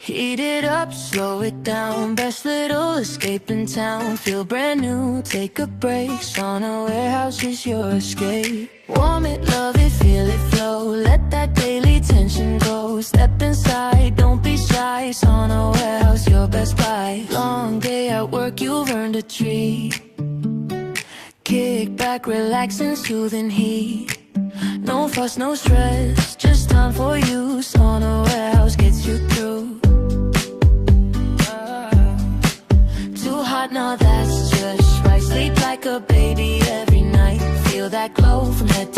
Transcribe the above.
Heat it up, slow it down. Best little escape in town. Feel brand new, take a break. Sauna Warehouse is your escape. Warm it, love it, feel it flow. Let that daily tension go. Step inside, don't be shy. Sauna Warehouse, your best buy. Long day at work, you've earned a treat. Kick back, relax and soothing heat. No fuss, no stress, just time for you. Sauna Warehouse gets you through. Too hot, no, that's just right. Sleep like a baby every night. Feel that glow from head to